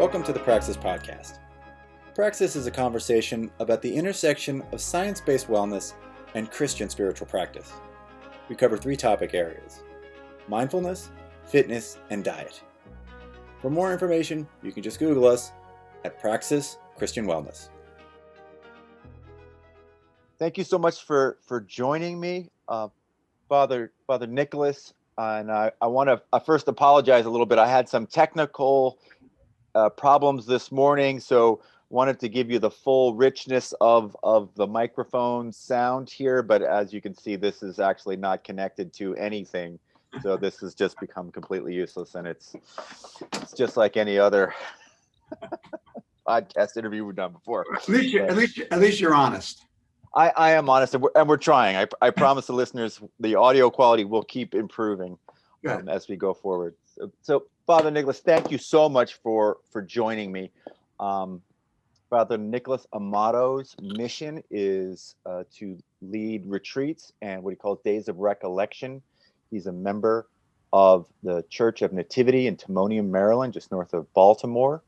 Welcome to the Praxis Podcast. Praxis is a conversation about the intersection of science-based wellness and Christian spiritual practice. We cover 3 topic areas: mindfulness, fitness, and diet. For more information, you can just Google us at Praxis Christian Wellness. Thank you so much for joining me, Father Nicholas. And I want to first apologize a little bit. I had some technical problems this morning, so wanted to give you the full richness of the microphone sound here. But as you can see, this is actually not connected to anything. So this has just become completely useless. And it's just like any other podcast interview we've done before. At least you're honest. I am honest, and we're trying. I promise the listeners the audio quality will keep improving as we go forward. So, Father Nicholas, thank you so much for joining me. Father Nicholas Amato's mission is to lead retreats and what he calls days of recollection. He's a member of the Church of Nativity in Timonium, Maryland, just north of Baltimore.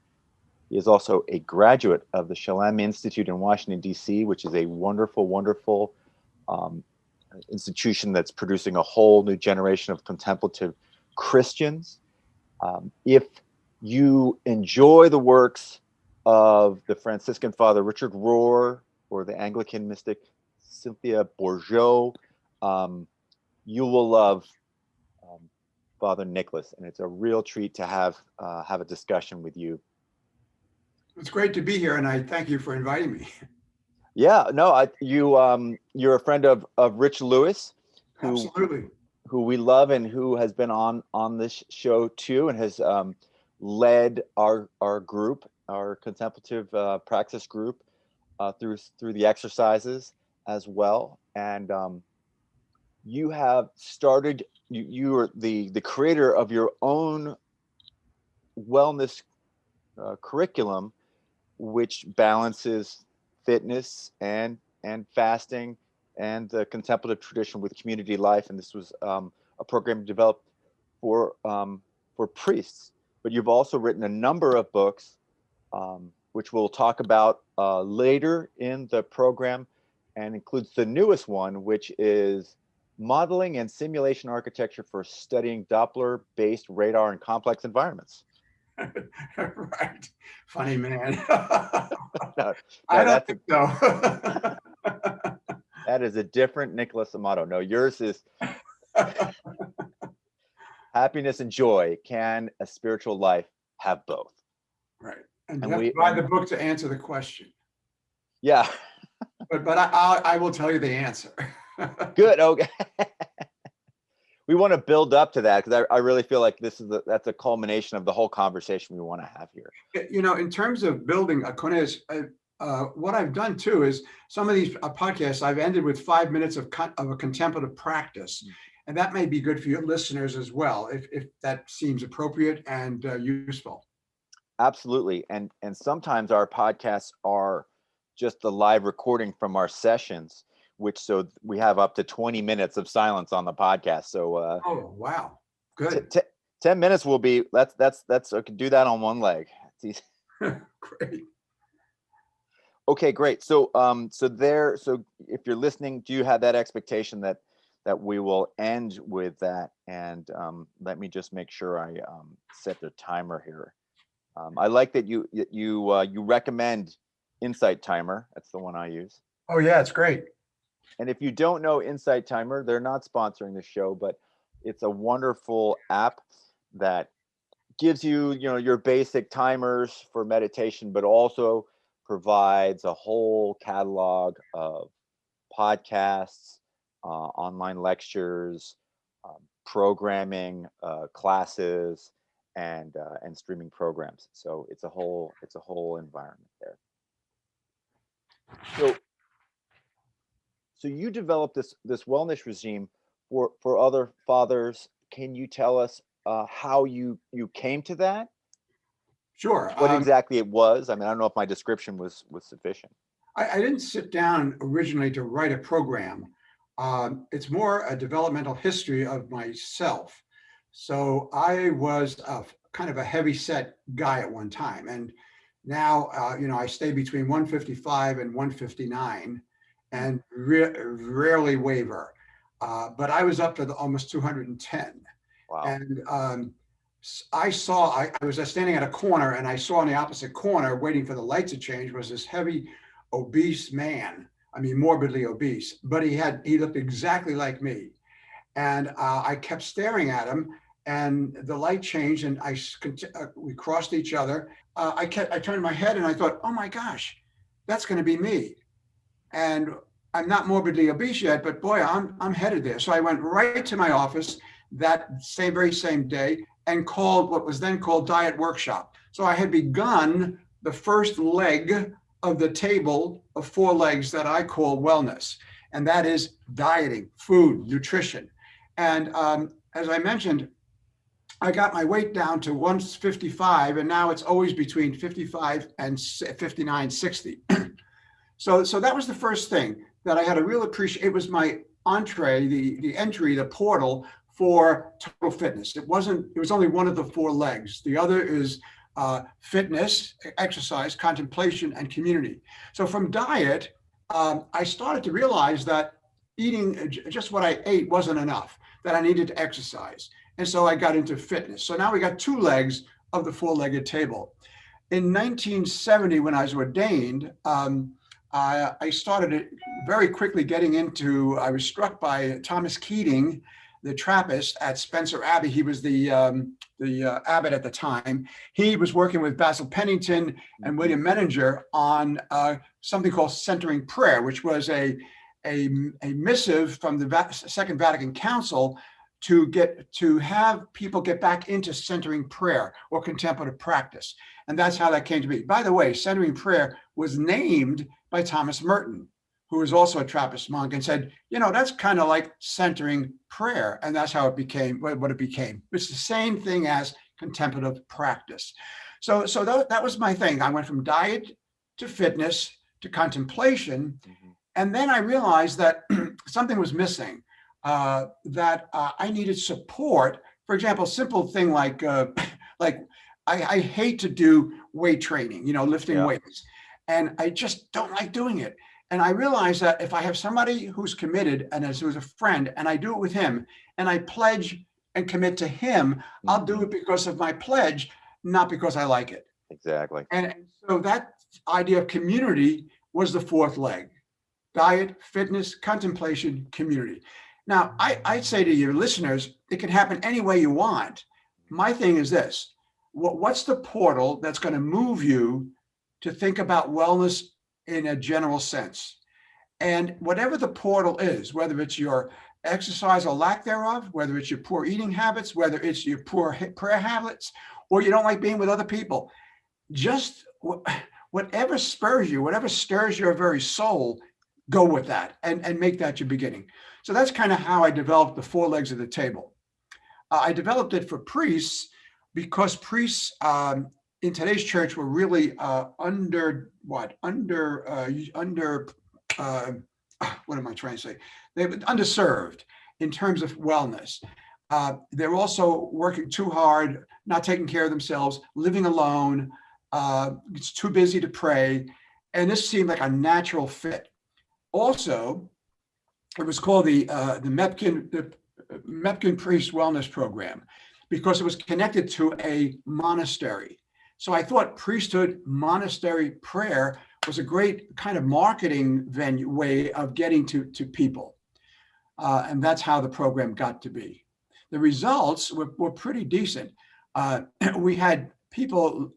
He is also a graduate of the Shalem Institute in Washington, D.C., which is a wonderful, wonderful institution that's producing a whole new generation of contemplative Christians. If you enjoy the works of the Franciscan Father Richard Rohr or the Anglican mystic Cynthia Bourgeois, you will love Father Nicholas, and it's a real treat to have a discussion with you. It's great to be here, and I thank you for inviting me. Yeah, no, you're a friend of Rich Lewis, Absolutely, who we love and who has been on this show too, and has led our group, our contemplative praxis group, through the exercises as well. And you have started. You are the creator of your own wellness curriculum, which balances fitness and fasting and the contemplative tradition with community life. And this was a program developed for priests. But you've also written a number of books, which we'll talk about later in the program, and includes the newest one, which is Modeling and Simulation Architecture for Studying Doppler-Based Radar in Complex Environments. Right. Funny man. No, I don't think so. That is a different Nicholas Amato. No, yours is happiness and joy. Can a spiritual life have both? Right. And you have to buy the book to answer the question. Yeah. But I will tell you the answer. Good. Okay. We want to build up to that, because I really feel like that's a culmination of the whole conversation we want to have here. You know, in terms of building a Cornelius, what I've done too is some of these podcasts I've ended with 5 minutes of a contemplative practice, and that may be good for your listeners as well, if that seems appropriate and useful. Absolutely, and sometimes our podcasts are just the live recording from our sessions, so we have up to 20 minutes of silence on the podcast. So oh wow, good. 10 minutes will be that's I can do that on one leg. Great. Okay, great. So if you're listening, do you have that expectation that we will end with that? And let me just make sure I set the timer here. I like that you recommend Insight Timer. That's the one I use. Oh yeah, it's great. And if you don't know Insight Timer, they're not sponsoring the show, but it's a wonderful app that gives you, your basic timers for meditation, but also provides a whole catalog of podcasts, online lectures, programming, classes, and streaming programs. So it's a whole environment there. So you developed this wellness regime for other fathers. Can you tell us how you came to that? Sure. What exactly it was? I mean, I don't know if my description was sufficient. I didn't sit down originally to write a program. It's more a developmental history of myself. So I was a kind of a heavy set guy at one time. And now, I stay between 155 and 159 and rarely waver. But I was up to almost 210. Wow. And I was standing at a corner, and I saw in the opposite corner, waiting for the light to change, was this heavy, obese man. I mean, morbidly obese, but he looked exactly like me. And I kept staring at him, and the light changed, and we crossed each other. I turned my head, and I thought, oh my gosh, that's going to be me. And I'm not morbidly obese yet, but boy, I'm headed there. So I went right to my office that very same day and called what was then called Diet Workshop. So I had begun the first leg of the table of 4 legs that I call wellness, and that is dieting, food, nutrition. And as I mentioned, I got my weight down to 155, and now it's always between 55 and 59, 60. So that was the first thing that I had a real appreciation. It was my entree, the entry, the portal for total fitness. It was only one of the 4 legs. The other is fitness, exercise, contemplation, and community. So from diet, I started to realize that eating just what I ate wasn't enough, that I needed to exercise. And so I got into fitness. So now we got 2 legs of the 4-legged table. In 1970, when I was ordained, I started very quickly getting into, I was struck by Thomas Keating, the Trappist at Spencer Abbey. He was the abbot at the time. He was working with Basil Pennington and William Menninger on something called centering prayer, which was a missive from the Second Vatican Council to have people get back into centering prayer or contemplative practice. And that's how that came to be. By the way, centering prayer was named by Thomas Merton, who was also a Trappist monk, and said, that's kind of like centering prayer. And that's how it became what it became. It's the same thing as contemplative practice. So that was my thing. I went from diet to fitness to contemplation. Mm-hmm. And then I realized that something was missing, that I needed support. For example, simple thing like I hate to do weight training, lifting weights. And I just don't like doing it. And I realized that if I have somebody who's committed and who's a friend, and I do it with him, and I pledge and commit to him, I'll do it because of my pledge, not because I like it. Exactly. And so that idea of community was the 4th leg: diet, fitness, contemplation, community. Now, I'd say to your listeners, it can happen any way you want. My thing is this: what's the portal that's going to move you to think about wellness in a general sense? And whatever the portal is, whether it's your exercise or lack thereof, whether it's your poor eating habits, whether it's your poor prayer habits, or you don't like being with other people, just whatever spurs you, whatever stirs your very soul, go with that and make that your beginning. So that's kind of how I developed the 4 legs of the table. I developed it for priests because priests in today's church were really what am I trying to say? They were underserved in terms of wellness. They're also working too hard, not taking care of themselves, living alone. It's too busy to pray. And this seemed like a natural fit. Also, it was called the Mepkin Priest Wellness Program because it was connected to a monastery. So I thought priesthood, monastery prayer was a great kind of marketing way of getting to people. And that's how the program got to be. The results were pretty decent. We had people,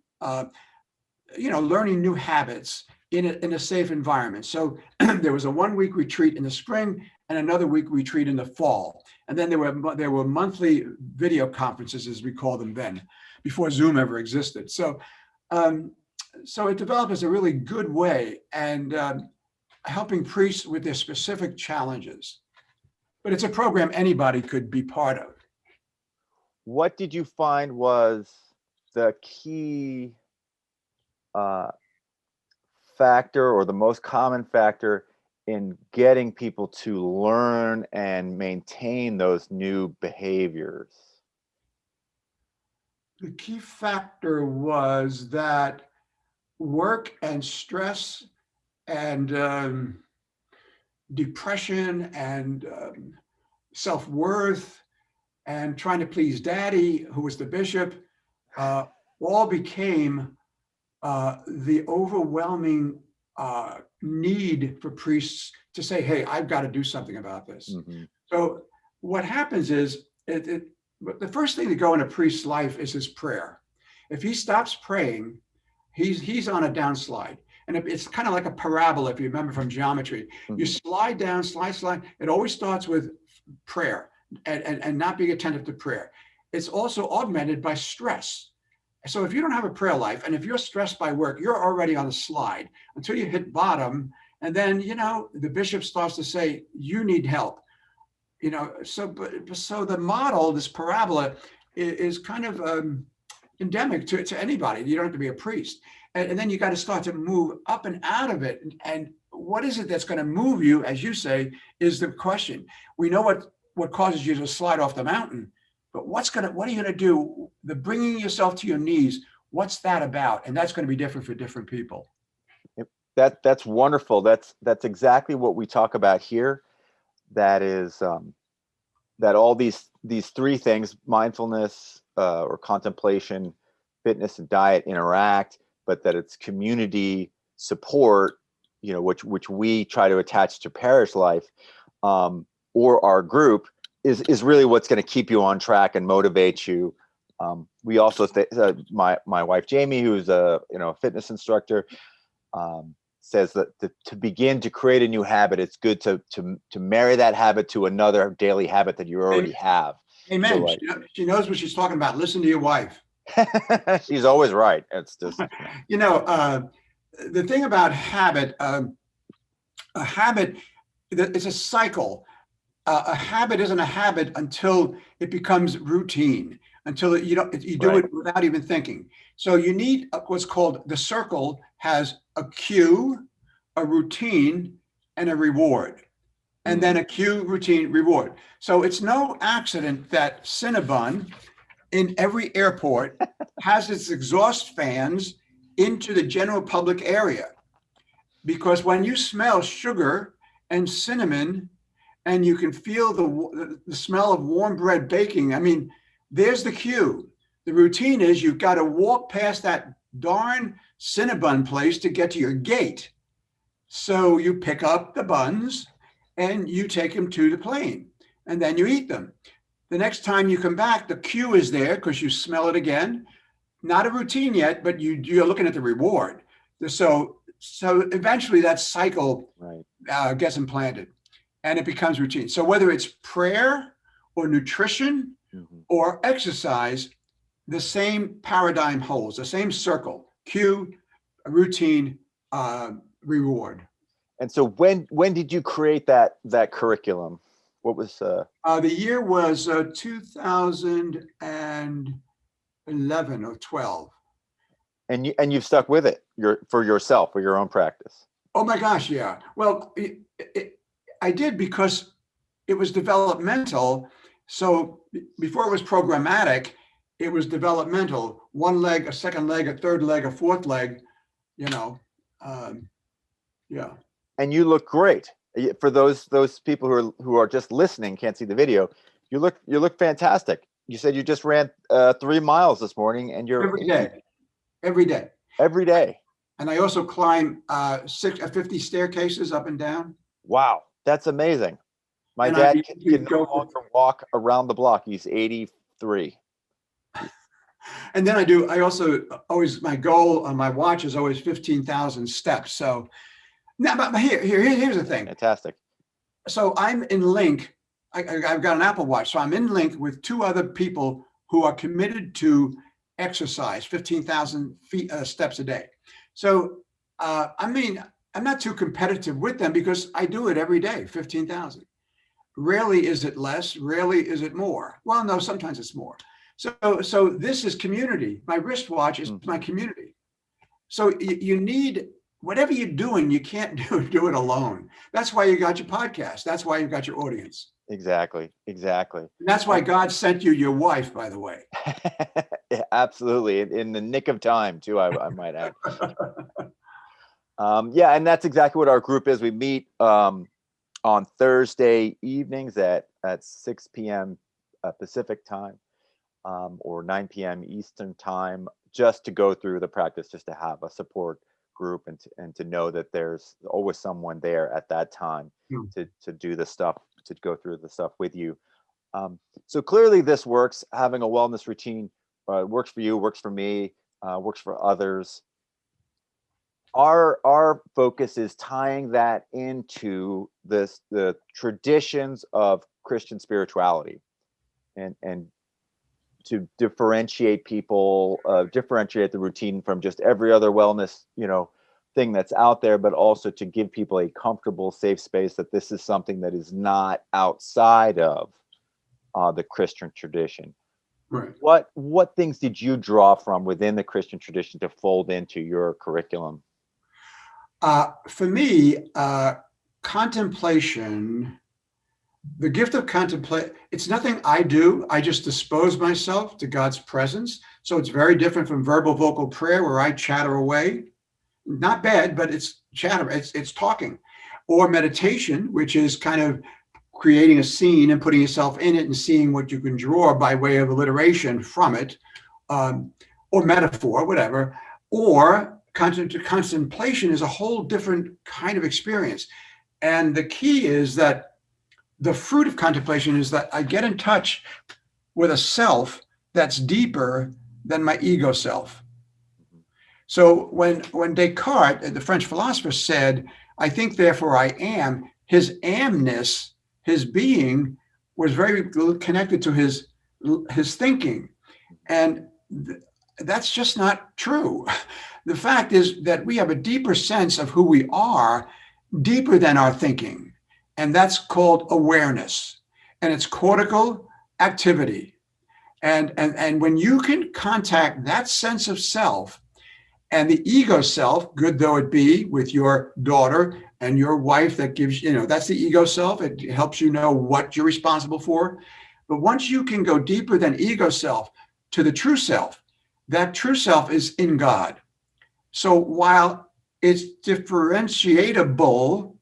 learning new habits in a safe environment. So there was a 1-week retreat in the spring and another week retreat in the fall. And then there were monthly video conferences, as we call them then, before Zoom ever existed. So it developed as a really good way and helping priests with their specific challenges. But it's a program anybody could be part of. What did you find was the key factor or the most common factor in getting people to learn and maintain those new behaviors? The key factor was that work and stress and depression and self-worth and trying to please daddy, who was the bishop, all became the overwhelming need for priests to say, hey, I've got to do something about this. Mm-hmm. So what happens is, the first thing to go in a priest's life is his prayer. If he stops praying, he's on a downslide. And it's kind of like a parabola, if you remember from geometry. Mm-hmm. You slide down, slide. It always starts with prayer and not being attentive to prayer. It's also augmented by stress. So if you don't have a prayer life, and if you're stressed by work, you're already on a slide until you hit bottom. And then, the bishop starts to say, you need help. So the model, this parabola, is kind of endemic to anybody. You don't have to be a priest. And then you got to start to move up and out of it. And what is it that's going to move you, as you say, is the question. We know what causes you to slide off the mountain, but what are you going to do? The bringing yourself to your knees, what's that about? And that's going to be different for different people. That's wonderful. That's exactly what we talk about here. That is that all these three things, mindfulness or contemplation, fitness, and diet, interact, but that it's community support, which we try to attach to parish life, or our group, is really what's going to keep you on track and motivate you. We also my wife Jamie, who's a fitness instructor, says that to begin to create a new habit, it's good to marry that habit to another daily habit that you already have. Amen. So she knows what she's talking about. Listen to your wife. She's always right. It's just the thing about habit, a habit, it's a cycle. A habit isn't a habit until it becomes routine, until you do it without even thinking. So you need what's called, the circle has a cue, a routine, and a reward. And then a cue, routine, reward. So it's no accident that Cinnabon in every airport has its exhaust fans into the general public area. Because when you smell sugar and cinnamon, and you can feel the smell of warm bread baking, there's the cue. The routine is you've got to walk past that darn Cinnabon place to get to your gate. So you pick up the buns and you take them to the plane, and then you eat them. The next time you come back, the cue is there because you smell it again. Not a routine yet, but you're looking at the reward. So eventually that cycle gets implanted and it becomes routine. So whether it's prayer or nutrition or exercise, the same paradigm holds, the same circle: cue, routine, reward. And so when did you create that curriculum? What was the year was 2011 or 12. And you've stuck with it for yourself, for your own practice. Oh my gosh, yeah. Well, I did because it was developmental. So before it was programmatic, it was developmental. One leg, a second leg, a third leg, a fourth leg, yeah. And you look great. For those people who are just listening, can't see the video, you look fantastic. You said you just ran 3 miles this morning, and you're every day. And I also climb 50 staircases up and down. Wow, that's amazing. My dad can no longer walk around the block. He's 83. And then I also always, my goal on my watch is always 15,000 steps. So now, but here's the thing. Fantastic. So I'm in link. I've got an Apple Watch, so I'm in link with 2 other people who are committed to exercise, 15,000 steps a day. So, I'm not too competitive with them because I do it every day, 15,000. Rarely is it less, rarely is it more. Well, no, sometimes it's more. So this is community. My wristwatch is my community. So you need whatever you're doing, you can't do it alone. That's why you got your podcast. That's why you got your audience. Exactly. And that's why God sent you your wife, by the way. Yeah, absolutely. In the nick of time, too, I might add. Yeah, and that's exactly what our group is. We meet on Thursday evenings at 6 p.m. Pacific time, or 9 p.m. Eastern time, just to go through the practice, just to have a support group and to know that there's always someone there at that time to do the stuff, to go through the stuff with you. So clearly this works. Having a wellness routine works for you, works for me, works for others. Our focus is tying that into the traditions of Christian spirituality, and to differentiate people, differentiate the routine from just every other wellness, thing that's out there, but also to give people a comfortable, safe space that this is something that is not outside of the Christian tradition. Right. What things did you draw from within the Christian tradition to fold into your curriculum? For me, contemplation, the gift of contemplation, it's nothing I do. I just dispose myself to God's presence. So it's very different from verbal vocal prayer, where I chatter away. Not bad, but it's chatter, it's talking. Or meditation, which is kind of creating a scene and putting yourself in it and seeing what you can draw by way of alliteration from it, or metaphor, whatever. Or contemplation is a whole different kind of experience. And the key is that the fruit of contemplation is that I get in touch with a self that's deeper than my ego self. So when Descartes, the French philosopher, said, "I think, therefore I am," his amness, his being, was very connected to his thinking. And that's just not true. The fact is that we have a deeper sense of who we are, deeper than our thinking. And that's called awareness. And it's cortical activity. And when you can contact that sense of self, and the ego self, good though it be, with your daughter and your wife, that gives, that's the ego self. It helps you know what you're responsible for. But once you can go deeper than ego self to the true self, that true self is in God. So while it's differentiable,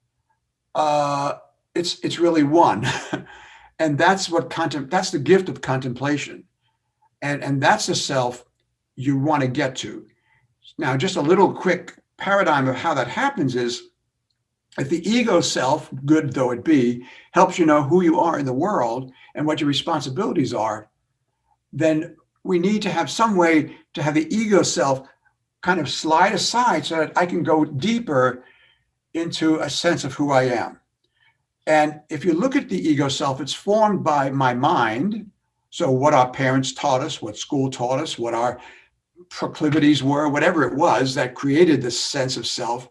it's really one. And that's that's the gift of contemplation. And that's the self you want to get to. Now, just a little quick paradigm of how that happens is, if the ego self, good though it be, helps you know who you are in the world and what your responsibilities are, then we need to have some way to have the ego self kind of slide aside so that I can go deeper into a sense of who I am. And if you look at the ego self, it's formed by my mind. So what our parents taught us, what school taught us, what our proclivities were, whatever it was that created this sense of self,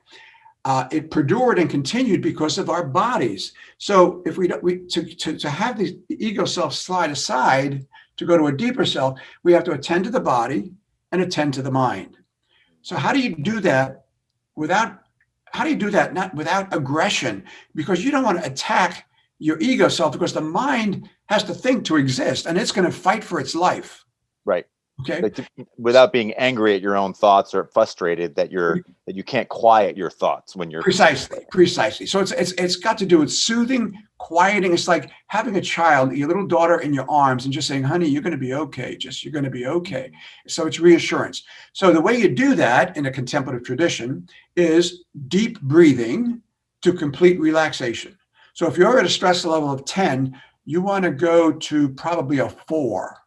it perdured and continued because of our bodies. So if to have the ego self slide aside to go to a deeper self, we have to attend to the body and attend to the mind. So how do you do that not without aggression? Because you don't want to attack your ego self, because the mind has to think to exist, and it's going to fight for its life. Right. Okay. Like, without being angry at your own thoughts or frustrated that you can't quiet your thoughts when you're precisely. So it's got to do with soothing, quieting. It's like having a child, your little daughter, in your arms and just saying, "Honey, you're going to be okay. You're going to be okay." So it's reassurance. So the way you do that in a contemplative tradition is deep breathing to complete relaxation. So if you're at a stress level of 10, you want to go to probably a 4.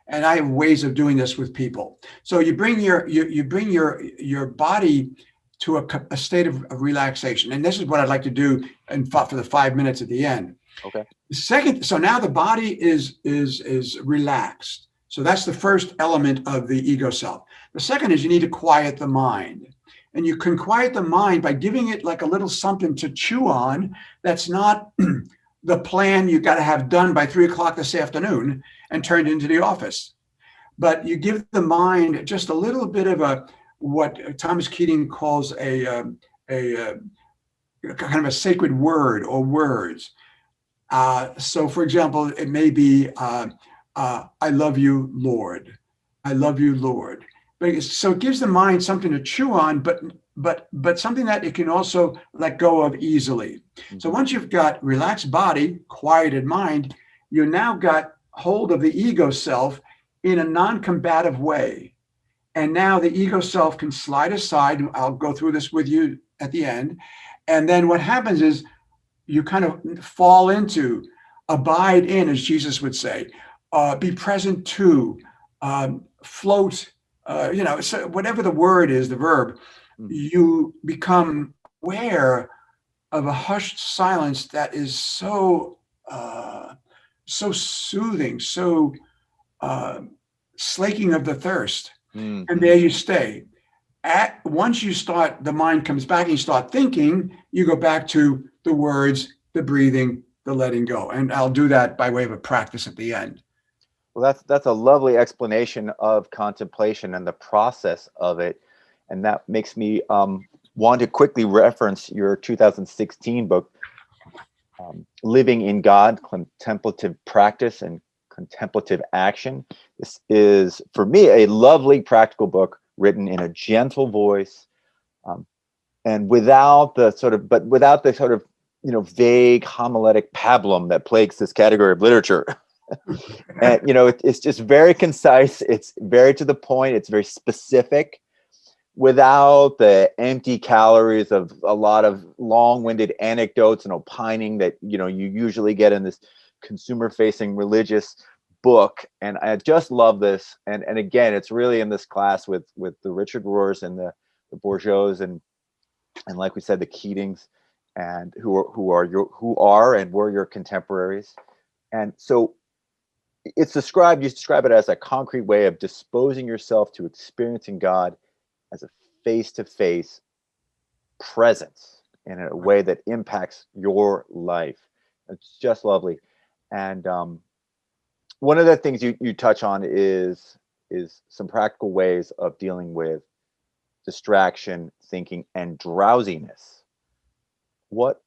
And I have ways of doing this with people. So you bring your body to a state of relaxation. And this is what I'd like to do for the 5 minutes at the end. Okay. So now the body is relaxed. So that's the first element of the ego self. The second is you need to quiet the mind. And you can quiet the mind by giving it like a little something to chew on that's not the plan you got to have done by 3:00 this afternoon and turned into the office. But you give the mind just a little bit of what Thomas Keating calls a kind of a sacred word or words. So, for example, it may be, I love you, Lord. I love you, Lord. So it gives the mind something to chew on, but something that it can also let go of easily. So once you've got relaxed body, quieted mind, you now got hold of the ego self in a non-combative way. And now the ego self can slide aside. I'll go through this with you at the end. And then what happens is you kind of fall into, abide in, as Jesus would say, be present to, float, so whatever the word is, the verb, you become aware of a hushed silence that is so soothing, so slaking of the thirst. And there you stay. Once you start, the mind comes back and you start thinking, you go back to the words, the breathing, the letting go. And I'll do that by way of a practice at the end. Well, that's a lovely explanation of contemplation and the process of it. And that makes me want to quickly reference your 2016 book, Living in God, Contemplative Practice and Contemplative Action. This is, for me, a lovely practical book written in a gentle voice, and without the sort of vague homiletic pablum that plagues this category of literature. And it's just very concise. It's very to the point. It's very specific, without the empty calories of a lot of long-winded anecdotes and opining that you usually get in this consumer-facing religious book. And I just love this. And again, it's really in this class with the Richard Rohrs and the Bourgeois and like we said, the Keatings, and who are and were your contemporaries. And so you describe it as a concrete way of disposing yourself to experiencing God as a face-to-face presence in a way that impacts your life. It's just lovely. And one of the things you touch on is some practical ways of dealing with distraction, thinking, and drowsiness. What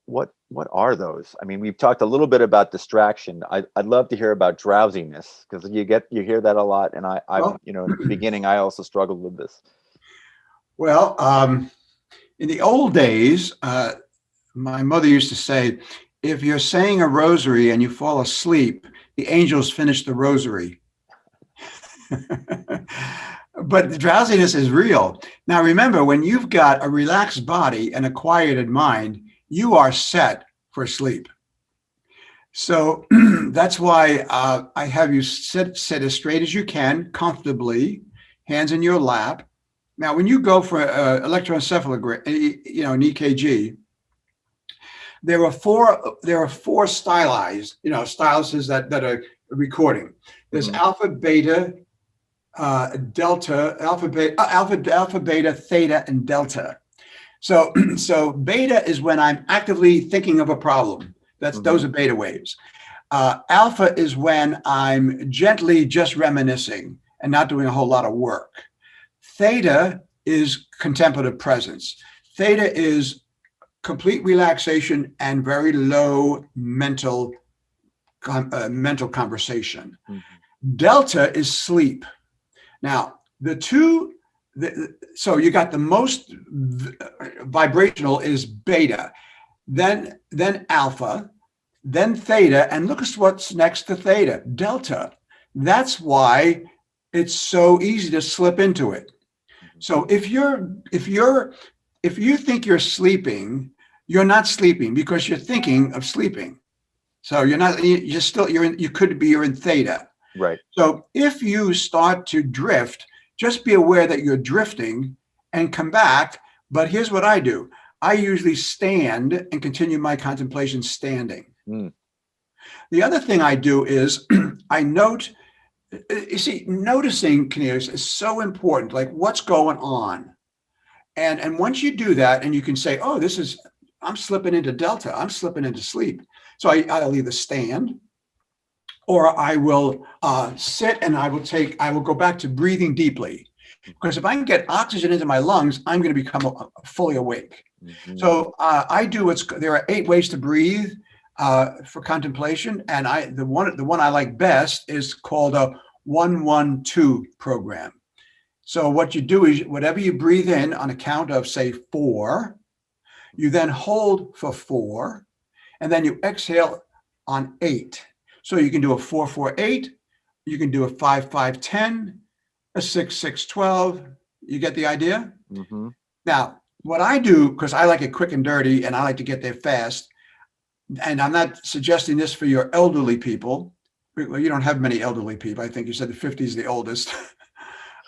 are those? I mean, we've talked a little bit about distraction. I'd love to hear about drowsiness, because you hear that a lot. And I in the beginning, I also struggled with this. Well, in the old days, my mother used to say, if you're saying a rosary and you fall asleep, the angels finish the rosary. But the drowsiness is real. Now, remember, when you've got a relaxed body and a quieted mind, you are set for sleep. So that's why I have you sit as straight as you can, comfortably, hands in your lap. Now, when you go for electroencephalogram, an EKG, there are four stylized, styluses that are recording. There's alpha, beta, delta, alpha, beta, theta, and delta. So beta is when I'm actively thinking of a problem. Those are beta waves. Alpha is when I'm gently just reminiscing and not doing a whole lot of work. Theta is contemplative presence. Theta is complete relaxation and very low mental conversation. Delta is sleep. Now, so you got the most vibrational is beta, then alpha, then theta, and look at what's next to theta, delta. That's why it's so easy to slip into it. So if you think you're sleeping, you're not sleeping because you're thinking of sleeping. So you're in theta. Right. So if you start to drift, just be aware that you're drifting and come back. But here's what I do. I usually stand and continue my contemplation standing. The other thing I do is I note, noticing, Cornelius, is so important, like what's going on. And once you do that and you can say, oh, I'm slipping into delta, I'm slipping into sleep. So I'll either stand or I will sit and I will go back to breathing deeply. Because if I can get oxygen into my lungs, I'm going to become fully awake. Mhm. So there are 8 ways to breathe for contemplation. And the one I like best is called a 1-1-2 program. So what you do is whatever you breathe in on a count of, say, 4, you then hold for 4, and then you exhale on 8. So you can do a 4-4-8, you can do a 5-5-10, a 6-6-12. You get the idea? Mhm. Now, what I do, because I like it quick and dirty and I like to get there fast, and I'm not suggesting this for your elderly people. Well, you don't have many elderly people. I think you said the 50 is the oldest.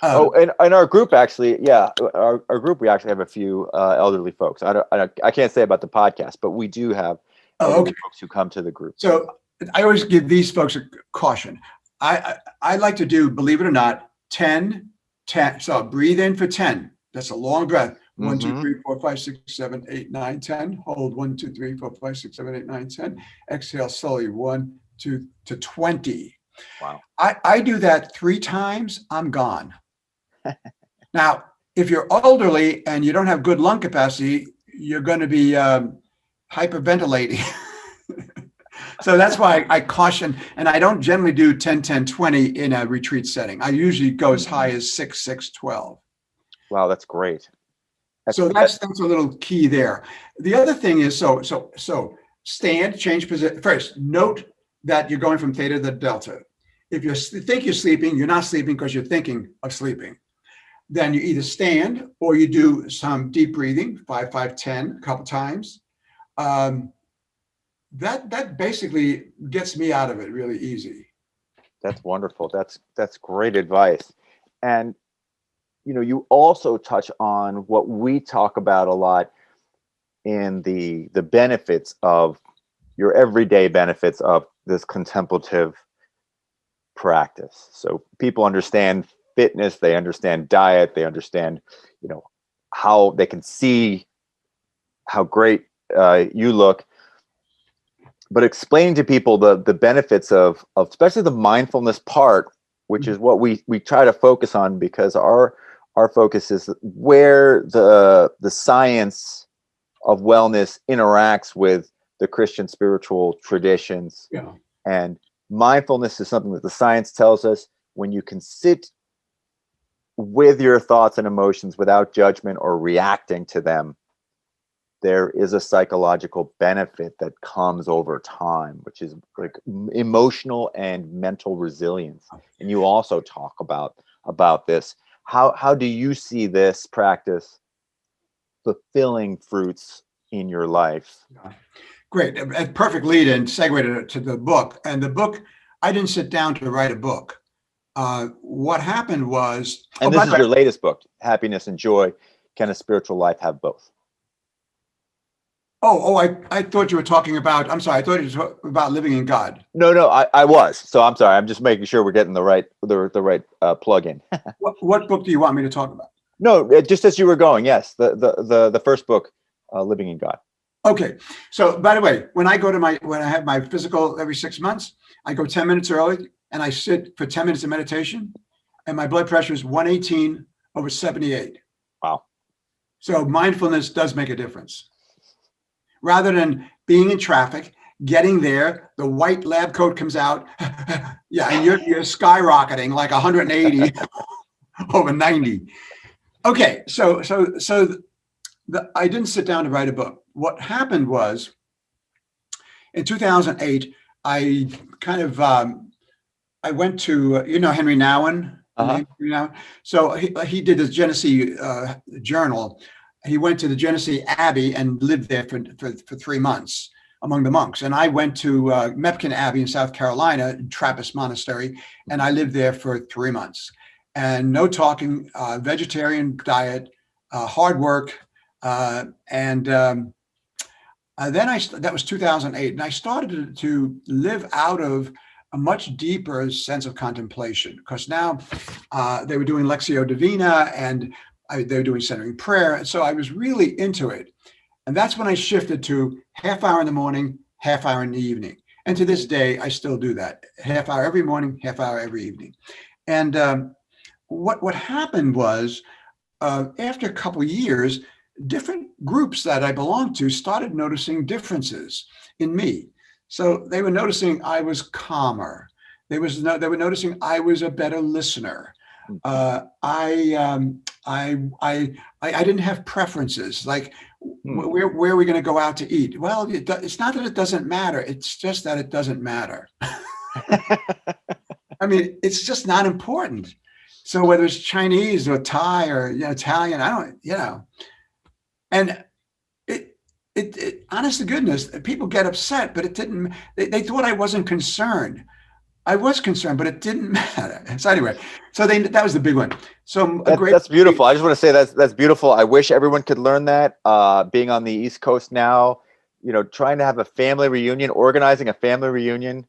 Oh, and in our group, actually, yeah, our group, we actually have a few elderly folks. I can't say about the podcast, but we do have elderly folks who come to the group. So I always give these folks a caution. I like to do, believe it or not, 10, 10. So breathe in for 10. That's a long breath. 1, 2, 3, 4, 5, 6, 7, 8, 9, 10. Hold 1, 2, 3, 4, 5, 6, 7, 8, 9, 10. Exhale slowly 1, 2 to 20. Wow. I do that 3 times. I'm gone. Now, if you're elderly and you don't have good lung capacity, you're going to be hyperventilating. So that's why I caution, and I don't generally do 10, 10, 20 in a retreat setting. I usually go as high as 6, 6, 12. Wow, that's great. That's a little key there. The other thing is, so stand, change position. First, note that you're going from theta to delta. If you think you're sleeping, you're not sleeping because you're thinking of sleeping. Then you either stand or you do some deep breathing, 5, 5, 10, a couple times. That basically gets me out of it really easy. That's wonderful. That's great advice. And you also touch on what we talk about a lot in the benefits of your everyday benefits of this contemplative practice. So people understand fitness, they understand diet, they understand, how they can see how great you look. But explaining to people the benefits of especially the mindfulness part, which is what we try to focus on, because our focus is where the science of wellness interacts with the Christian spiritual traditions. Yeah. And mindfulness is something that the science tells us when you can sit with your thoughts and emotions without judgment or reacting to them, there is a psychological benefit that comes over time, which is like emotional and mental resilience. And you also talk about this. How do you see this practice fulfilling fruits in your life? Great. A perfect lead and segue to the book. And the book, I didn't sit down to write a book. What happened was... And this is your latest book, Happiness and Joy. Can a Spiritual Life Have Both? I thought you were talking about, I'm sorry, I thought you were talking about living in God. No, I was. So I'm sorry. I'm just making sure we're getting the right plug in. What book do you want me to talk about? No, just as you were going. Yes. The first book, Living in God. Okay. So by the way, when I have my physical every 6 months, I go 10 minutes early and I sit for 10 minutes of meditation, and my blood pressure is 118/78. Wow. So mindfulness does make a difference. Rather than being in traffic, getting there, the white lab coat comes out, yeah, and you're skyrocketing like 180 over 90. Okay, so I didn't sit down to write a book. What happened was, in 2008, I kind of I went to Henry Nouwen. Uh-huh. Henry Nouwen. So he did the Genesee journal. He went to the Genesee Abbey and lived there for 3 months among the monks. And I went to Mepkin Abbey in South Carolina, Trappist Monastery, and I lived there for 3 months. And no talking, vegetarian diet, hard work, and then that was 2008, and I started to live out of a much deeper sense of contemplation, because now they were doing Lectio Divina and they were doing centering prayer. And so I was really into it. And that's when I shifted to half hour in the morning, half hour in the evening. And to this day, I still do that. Half hour every morning, half hour every evening. And what happened was, after a couple of years, different groups that I belonged to started noticing differences in me. So they were noticing I was calmer. They were noticing I was a better listener. I didn't have preferences. Like, where are we going to go out to eat? Well, it's not that it doesn't matter. It's just that it doesn't matter. I mean, it's just not important. So whether it's Chinese or Thai or Italian, and it honest to goodness, people get upset, but it didn't. They thought I wasn't concerned. I was concerned, but it didn't matter. So anyway, that was the big one. So that's beautiful. I just want to say that's beautiful. I wish everyone could learn that. Being on the East Coast now, trying to have a family reunion, organizing a family reunion.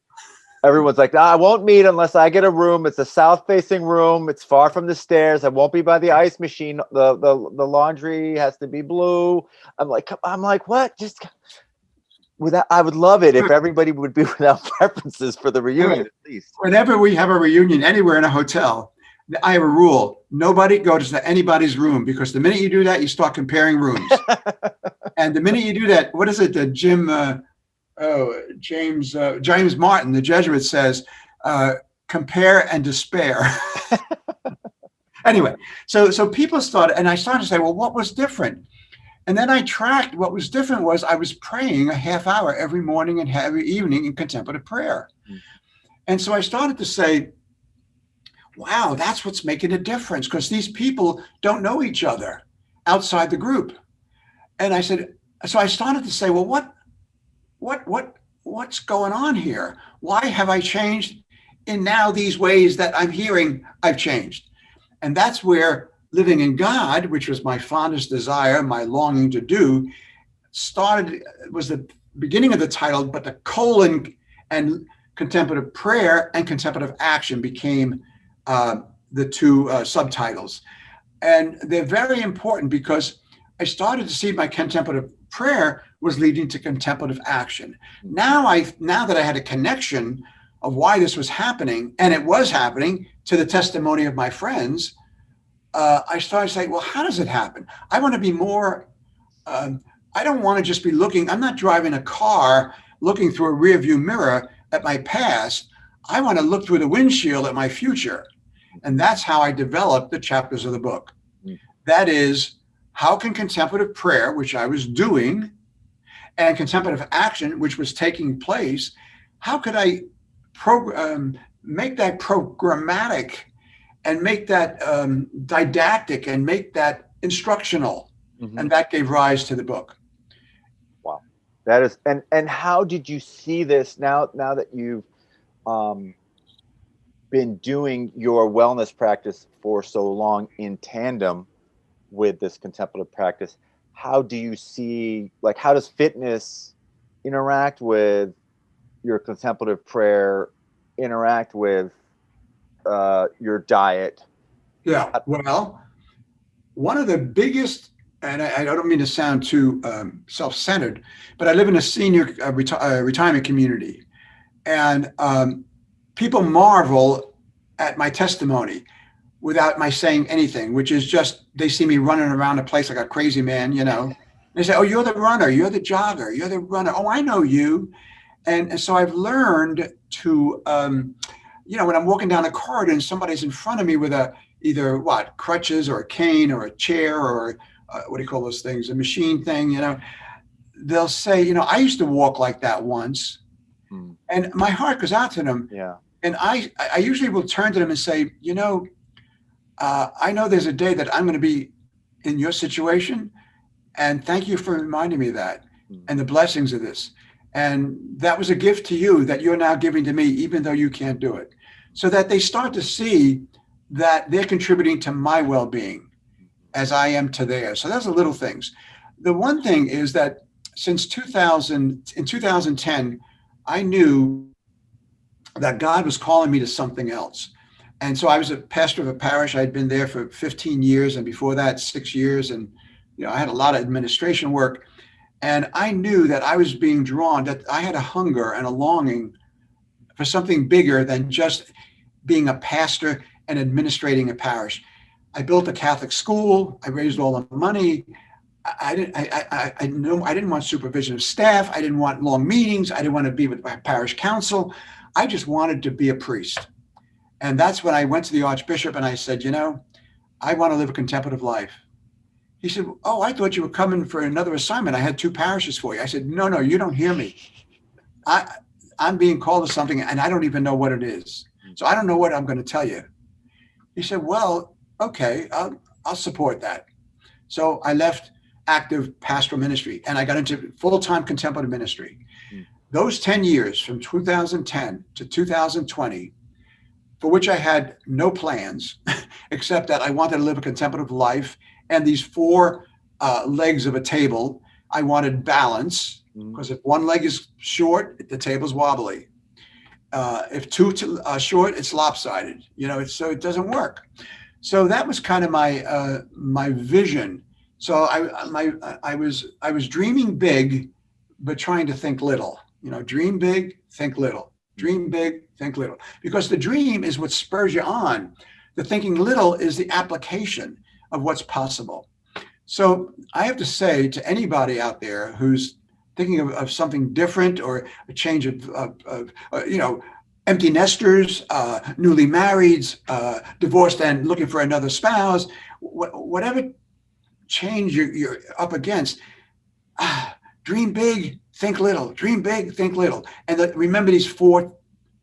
Everyone's like, I won't meet unless I get a room. It's a south-facing room. It's far from the stairs. I won't be by the ice machine. The laundry has to be blue. I'm like, what? Just without. I would love it if everybody would be without preferences for the reunion, at least. Whenever we have a reunion anywhere in a hotel, I have a rule: nobody goes to anybody's room, because the minute you do that, you start comparing rooms. And the minute you do that, what is it? James Martin, the Jesuit, says, compare and despair. Anyway, so people started, and I started to say, well, what was different? And then I tracked what was different was I was praying a half hour every morning and every evening in contemplative prayer. And so I started to say, wow, that's what's making a difference, because these people don't know each other outside the group. And I said, so I started to say, well, what's going on here? Why have I changed in now these ways that I'm hearing I've changed? And that's where living in God, which was my fondest desire, my longing to do, started. It was the beginning of the title, but the colon and contemplative prayer and contemplative action became the two subtitles. And they're very important, because I started to see my contemplative prayer was leading to contemplative action. Now that I had a connection of why this was happening, and it was happening to the testimony of my friends, I started to say, well, how does it happen? I want to be more, I don't want to just be looking, I'm not driving a car looking through a rear view mirror at my past. I want to look through the windshield at my future. And that's how I developed the chapters of the book. That is, how can contemplative prayer, which I was doing, and contemplative action, which was taking place, how could I make that programmatic and make that didactic and make that instructional? And that gave rise to the book. Wow. That is, and how did you see this now that you've been doing your wellness practice for so long in tandem with this contemplative practice? How do you see, like, how does fitness interact with your contemplative prayer, interact with your diet? Yeah, well, one of the biggest, and I don't mean to sound too self-centered, but I live in a senior retirement community, and people marvel at my testimony without my saying anything, which is just, they see me running around the place like a crazy man, They say, oh, you're the runner, you're the jogger, you're the runner. Oh, I know you. And so I've learned to, when I'm walking down a corridor and somebody's in front of me with either crutches or a cane or a chair or what do you call those things? A machine thing, they'll say, I used to walk like that once. And my heart goes out to them. Yeah. And I usually will turn to them and say, I know there's a day that I'm going to be in your situation, and thank you for reminding me of that and the blessings of this. And that was a gift to you that you're now giving to me, even though you can't do it. So that they start to see that they're contributing to my well-being as I am to theirs. So those are little things. The one thing is that since 2010, I knew that God was calling me to something else. And so I was a pastor of a parish. I had been there for 15 years, and before that, 6 years. And I had a lot of administration work. And I knew that I was being drawn, that I had a hunger and a longing for something bigger than just being a pastor and administrating a parish. I built a Catholic school. I raised all the money. I didn't want supervision of staff. I didn't want long meetings. I didn't want to be with my parish council. I just wanted to be a priest. And that's when I went to the Archbishop and I said, I want to live a contemplative life. He said, oh, I thought you were coming for another assignment. I had 2 parishes for you. I said, no, you don't hear me. I'm being called to something and I don't even know what it is. So I don't know what I'm going to tell you. He said, well, okay, I'll support that. So I left active pastoral ministry and I got into full-time contemplative ministry. Those 10 years from 2010 to 2020, for which I had no plans, except that I wanted to live a contemplative life and these 4 legs of a table. I wanted balance, because if one leg is short, the table's wobbly. If 2 short, it's lopsided. So it doesn't work. So that was kind of my vision. So I was dreaming big, but trying to think little. Dream big, think little. Dream big, think little. Because the dream is what spurs you on. The thinking little is the application of what's possible. So I have to say to anybody out there who's thinking of something different, or a change of empty nesters, newly marrieds, divorced and looking for another spouse, whatever change you're up against, dream big, think little. Dream big, think little. And remember these 4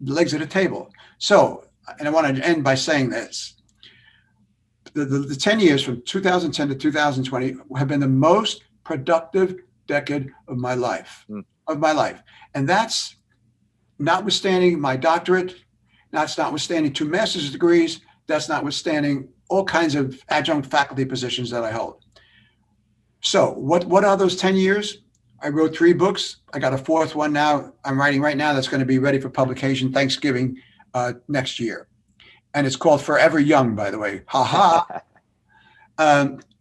legs of the table. So, and I want to end by saying this. The 10 years from 2010 to 2020 have been the most productive decade of my life. And that's notwithstanding my doctorate, that's notwithstanding 2 master's degrees, that's notwithstanding all kinds of adjunct faculty positions that I hold. So what are those 10 years? I wrote 3 books. I got a 4th one now. I'm writing right now that's going to be ready for publication Thanksgiving next year. And it's called Forever Young, by the way. Ha ha.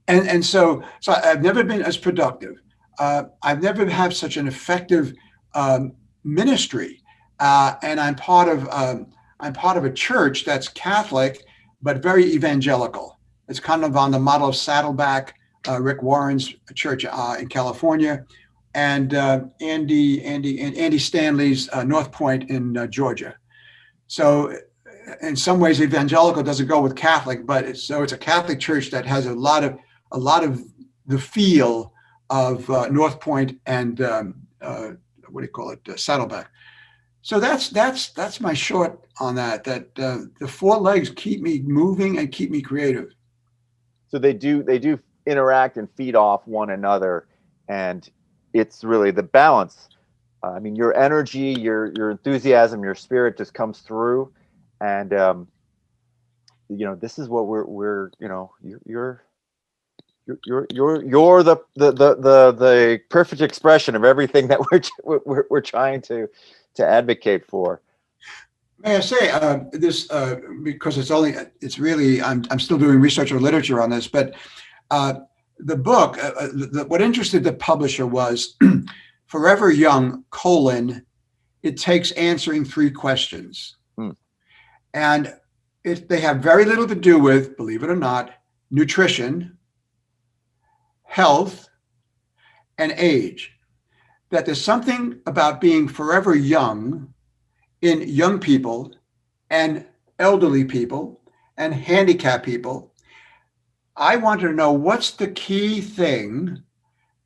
And so I've never been as productive. I've never had such an effective ministry. And I'm part of a church that's Catholic, but very evangelical. It's kind of on the model of Saddleback, Rick Warren's church in California, and Andy Stanley's North Point in Georgia. So in some ways, evangelical doesn't go with Catholic, but it's a Catholic church that has a lot of the feel of North Point and Saddleback. So that's my short on that. That the 4 legs keep me moving and keep me creative. So they do interact and feed off one another, and it's really the balance. I mean, your energy, your enthusiasm, your spirit just comes through, and this is what we're you're the perfect expression of everything that we're trying to advocate for. May I say this because it's really I'm still doing research or literature on this, but the book, what interested the publisher was Forever Young, it takes answering 3 questions. And they have very little to do with, believe it or not, nutrition, health, and age. That there's something about being forever young in young people and elderly people and handicapped people. I want to know what's the key thing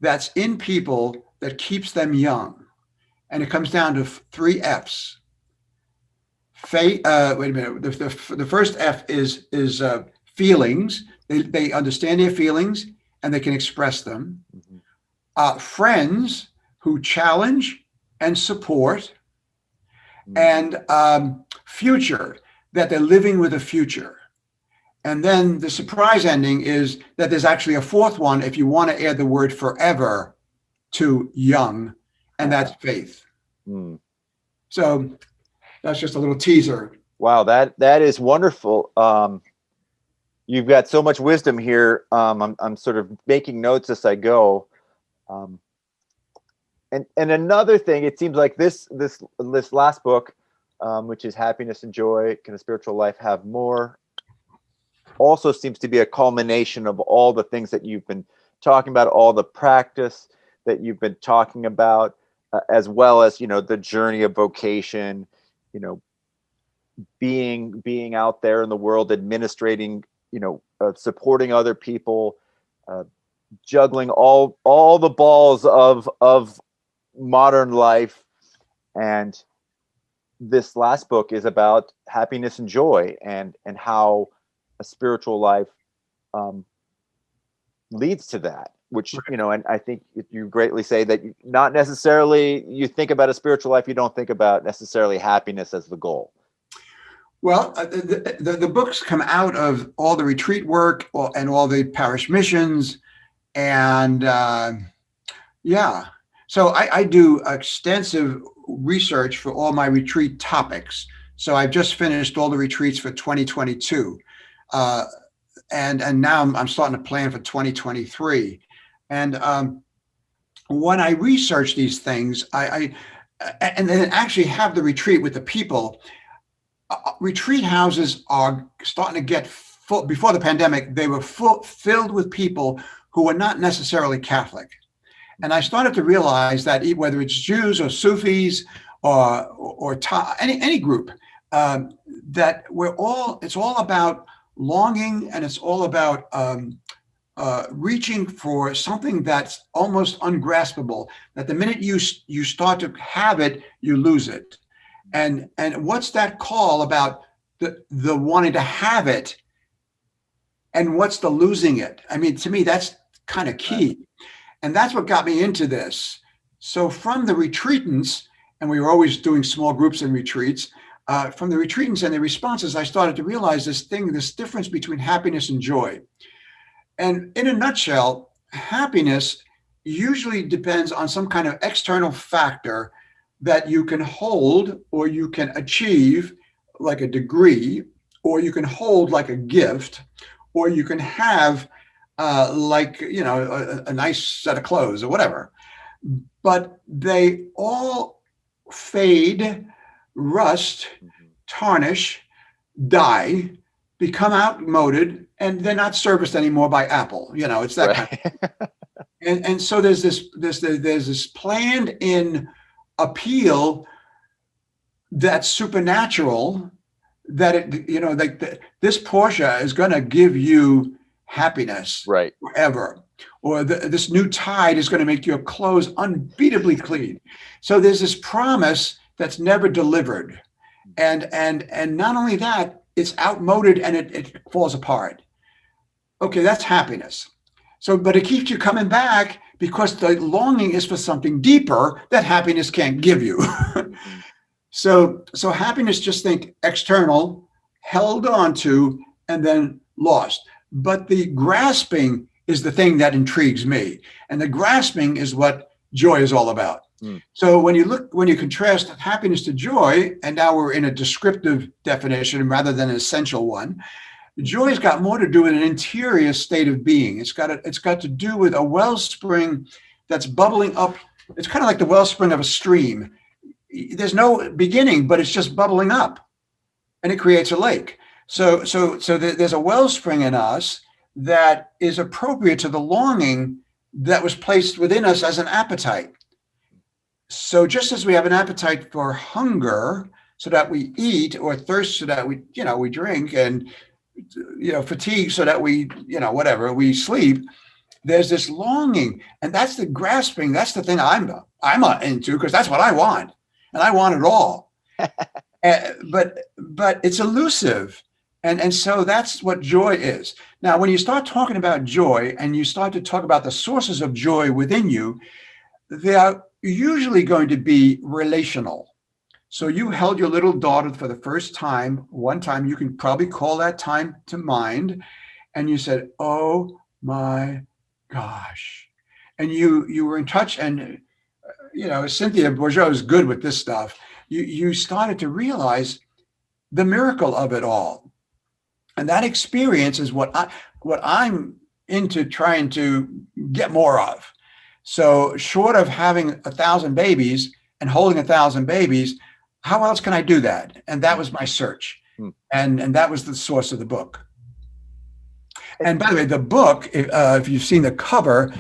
that's in people that keeps them young. And it comes down to 3 F's. Wait a minute. The first F is feelings. They understand their feelings and they can express them. Friends who challenge and support, and future, that they're living with a future. And then the surprise ending is that there's actually a 4th one if you want to add the word forever to young, and that's faith. So that's just a little teaser. Wow, that is wonderful. You've got so much wisdom here. I'm sort of making notes as I go. And another thing, it seems like this last book, which is Happiness and Joy, Can a Spiritual Life Have More? also seems to be a culmination of all the things that you've been talking about, all the practice that you've been talking about, as well as, the journey of vocation, being out there in the world, administrating, supporting other people, juggling all the balls of modern life. And this last book is about happiness and joy, and how a spiritual life leads to that, which, and I think you greatly say that not necessarily you think about a spiritual life, you don't think about necessarily happiness as the goal. Well, the books come out of all the retreat work and all the parish missions. And so I do extensive research for all my retreat topics. So I've just finished all the retreats for 2022. And now I'm starting to plan for 2023. And when I research these things, I and then actually have the retreat with the people. Retreat houses are starting to get full. Before the pandemic, they were filled with people who were not necessarily Catholic. And I started to realize that whether it's Jews or Sufis or any group, that it's all about longing, and it's all about reaching for something that's almost ungraspable, that the minute you start to have it, you lose it. And what's that call about the wanting to have it, and what's the losing it? I mean, to me, that's kind of key. And that's what got me into this. So from the retreatants, and we were always doing small groups and retreats, from the retreatants and the responses, I started to realize this difference between happiness and joy. And in a nutshell, happiness usually depends on some kind of external factor that you can hold or you can achieve, like a degree, or you can hold like a gift, or you can have a nice set of clothes or whatever. But they all fade, rust, tarnish, die, become outmoded, and they're not serviced anymore by Apple. It's that kind of. And so there's this planned in appeal that's supernatural, that this Porsche is going to give you happiness forever, or this new tide is going to make your clothes unbeatably clean. So there's this promise that's never delivered, and not only that, it's outmoded and it falls apart. Okay, that's happiness. So, but it keeps you coming back because the longing is for something deeper that happiness can't give you. So happiness, just think external, held on to, and then lost. But the grasping is the thing that intrigues me. And the grasping is what joy is all about. So when you contrast happiness to joy, and now we're in a descriptive definition rather than an essential one, joy's got more to do with an interior state of being. It's got to do with a wellspring that's bubbling up. It's kind of like the wellspring of a stream. There's no beginning, but it's just bubbling up, and it creates a lake. So there's a wellspring in us that is appropriate to the longing that was placed within us as an appetite. So just as we have an appetite for hunger, so that we eat, or thirst, so that we drink, and fatigue, so that we we sleep, there's this longing, and that's the grasping. That's the thing I'm into, because that's what I want, and I want it all. But it's elusive. And so that's what joy is. Now, when you start talking about joy, and you start to talk about the sources of joy within you, they are usually going to be relational. So you held your little daughter for the first time. One time, you can probably call that time to mind, and you said, "Oh my gosh," and you were in touch. And Cynthia Bourgeois is good with this stuff. You started to realize the miracle of it all. And that experience is what I'm into trying to get more of. So short of having 1,000 babies and holding 1,000 babies, how else can I do that? And that was my search. And that was the source of the book. And by the way, the book, if you've seen the cover,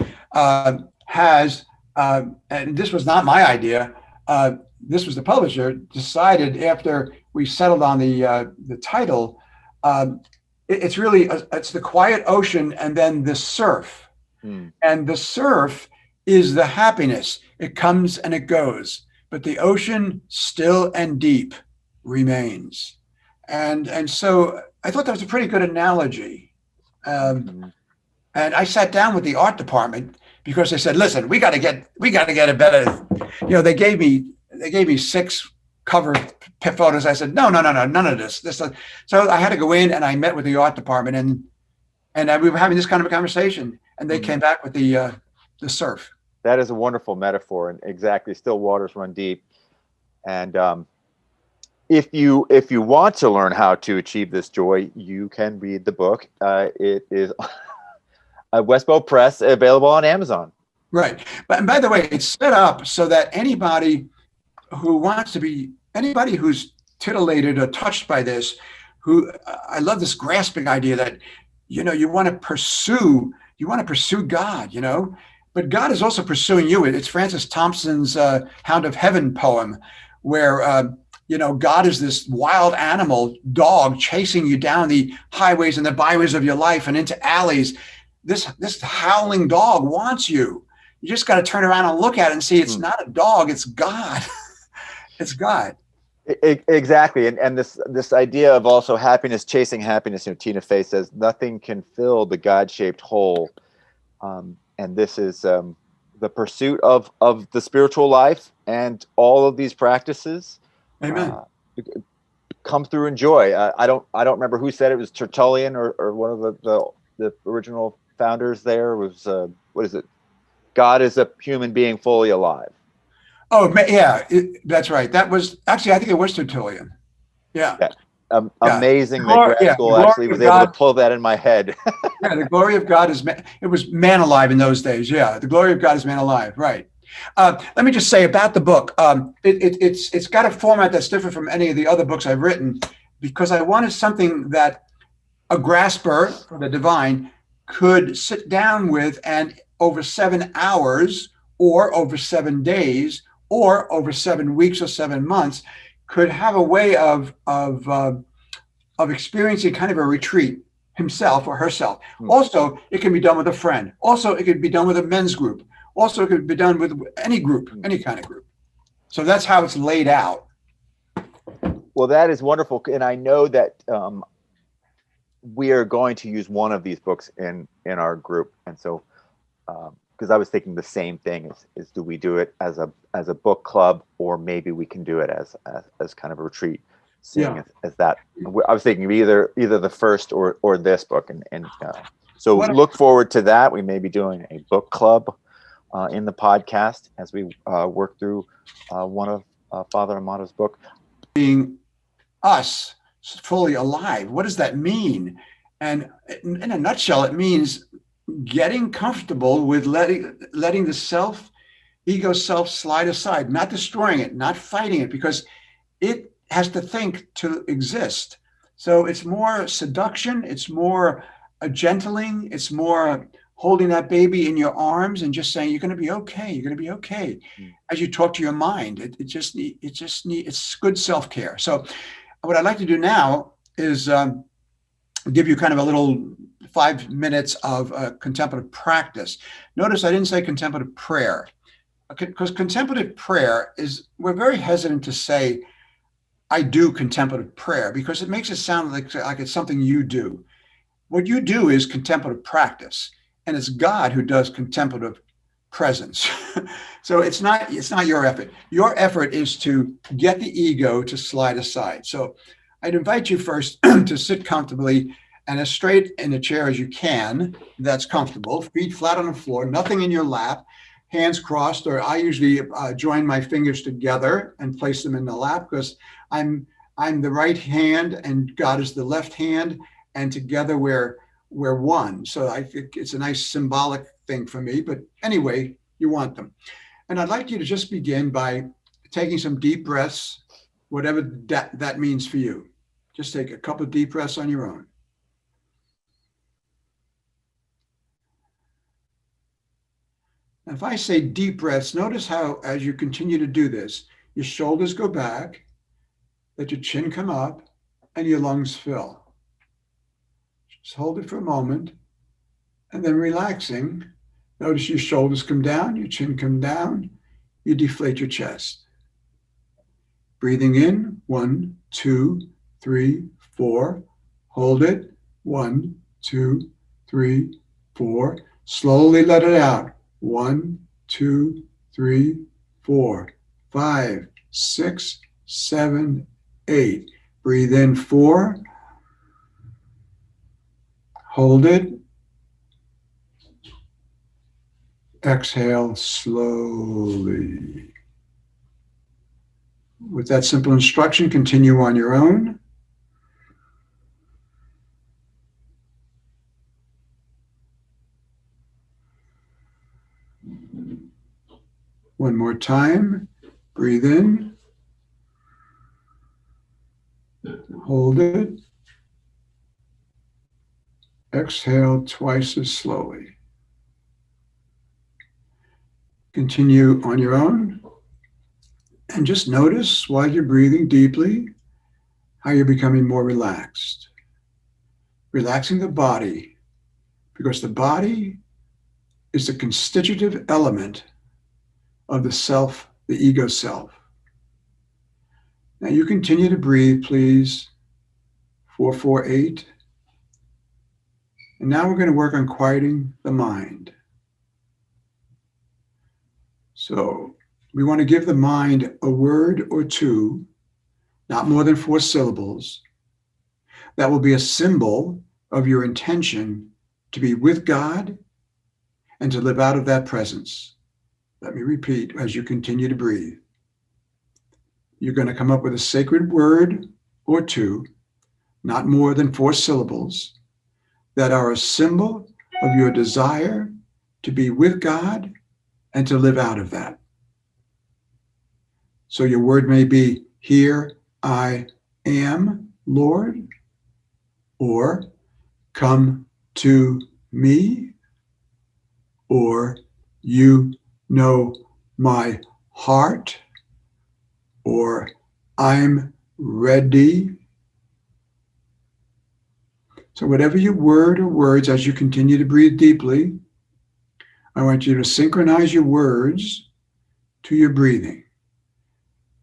has, and this was not my idea, this was the publisher, decided after we settled on the title, it's really, it's the quiet ocean and then the surf. And the surf is the happiness. It comes and it goes, but the ocean still and deep remains. And so I thought that was a pretty good analogy. And I sat down with the art department because they said, listen, we got to get a better, they gave me 6 cover photos. I said, no, none of this. So I had to go in and I met with the art department and we were having this kind of a conversation, and they came back with the surf. That is a wonderful metaphor, and exactly, still waters run deep. And if you want to learn how to achieve this joy, you can read the book. It is Westbow Press, available on Amazon. Right. But by the way, it's set up so that anybody who's titillated or touched by this, I love this grasping idea that, you want to pursue God, but God is also pursuing you. It's Francis Thompson's Hound of Heaven poem, where, God is this wild animal dog chasing you down the highways and the byways of your life and into alleys. This howling dog wants you. You just got to turn around and look at it and see it's not a dog, it's God. It's God. Exactly. And this idea of also happiness, chasing happiness, Tina Fey says, nothing can fill the God-shaped hole. And this is the pursuit of the spiritual life, and all of these practices come through in joy. I don't remember who said it. It was Tertullian or one of the original founders there was, what is it? God is a human being fully alive. Oh, yeah, that's right. That was actually, I think it was Tertullian. Yeah. Amazing that grad school actually was able to pull that in my head. Yeah, the glory of God it was man alive in those days. Yeah, the glory of God is man alive. Right. Let me just say about the book, it's got a format that's different from any of the other books I've written, because I wanted something that a grasper for the divine could sit down with, and over 7 hours or over 7 days or over 7 weeks or 7 months could have a way of experiencing kind of a retreat himself or herself. Also, it can be done with a friend. Also, it could be done with a men's group. Also, it could be done with any group, any kind of group. So that's how it's laid out. Well, that is wonderful. And I know that we are going to use one of these books in our group. And so, because I was thinking the same thing, is do we do it as a book club, or maybe we can do it as kind of a retreat, seeing as that. I was thinking either the first or this book, and so look forward to that. We may be doing a book club in the podcast as we work through one of Father Amato's book. Being us fully alive, what does that mean? And in a nutshell, it means getting comfortable with letting the ego self slide aside, not destroying it, not fighting it, because it has to think to exist. So it's more seduction, it's more a gentling, it's more holding that baby in your arms and just saying, you're going to be okay, you're going to be okay. As you talk to your mind, it's good self-care. So what I'd like to do now is give you kind of a little 5 minutes of contemplative practice. Notice I didn't say contemplative prayer, because contemplative prayer we're very hesitant to say, I do contemplative prayer, because it makes it sound like it's something you do. What you do is contemplative practice, and it's God who does contemplative presence. So it's not your effort. Your effort is to get the ego to slide aside. So I'd invite you first to sit comfortably and as straight in a chair as you can that's comfortable, feet flat on the floor, nothing in your lap, hands crossed, or I usually join my fingers together and place them in the lap, because I'm the right hand and God is the left hand, and together we're one. So I think it's a nice symbolic thing for me, but anyway, you want them. And I'd like you to just begin by taking some deep breaths, whatever that means for you. Just take a couple of deep breaths on your own. Now, if I say deep breaths, notice how as you continue to do this, your shoulders go back, let your chin come up, and your lungs fill. Just hold it for a moment, and then relaxing, notice your shoulders come down, your chin come down, you deflate your chest. Breathing in, 1, 2, 3, 4. Hold it, 1, 2, 3, 4. Slowly let it out, 1, 2, 3, 4, 5, 6, 7, 8. Breathe in, 4. Hold it. Exhale slowly. With that simple instruction, continue on your own. One more time. Breathe in. Hold it. Exhale twice as slowly. Continue on your own. And just notice while you're breathing deeply how you're becoming more relaxed. Relaxing the body, because the body is the constitutive element of the self, the ego self. Now you continue to breathe, please. 4, 4, 8. And now we're going to work on quieting the mind. So we want to give the mind a word or two, not more than 4 syllables, that will be a symbol of your intention to be with God and to live out of that presence. Let me repeat as you continue to breathe. You're going to come up with a sacred word or 2, not more than 4 syllables, that are a symbol of your desire to be with God and to live out of that. So your word may be, here I am, Lord, or come to me, or you know my heart, or I'm ready. So whatever your word or words, as you continue to breathe deeply, I want you to synchronize your words to your breathing.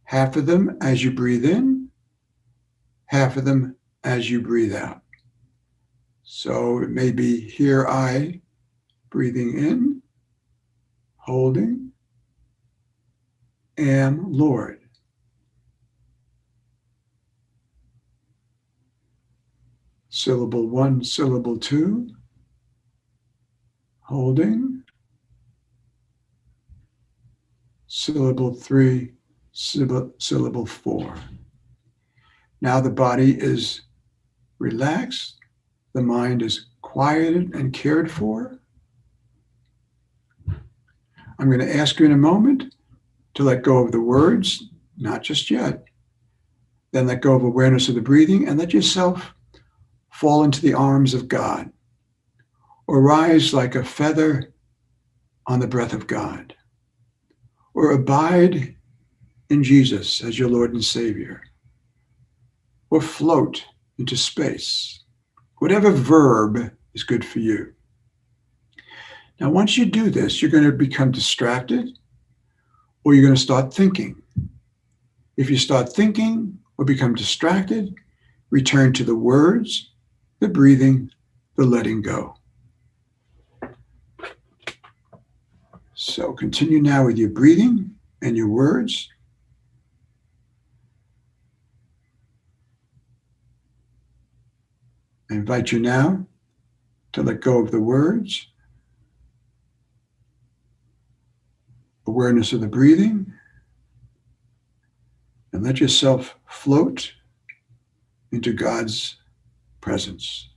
Half of them as you breathe in, half of them as you breathe out. So it may be, here I, breathing in, holding, am Lord. Syllable 1, syllable 2, holding. Syllable 3, syllable 4. Now the body is relaxed, the mind is quieted and cared for. I'm going to ask you in a moment to let go of the words, not just yet. Then let go of awareness of the breathing and let yourself fall into the arms of God, or rise like a feather on the breath of God, or abide in Jesus as your Lord and Savior, or float into space. Whatever verb is good for you. Now, once you do this, you're going to become distracted, or you're going to start thinking. If you start thinking or become distracted, return to the words, the breathing, the letting go. So continue now with your breathing and your words. I invite you now to let go of the words, awareness of the breathing, and let yourself float into God's presence.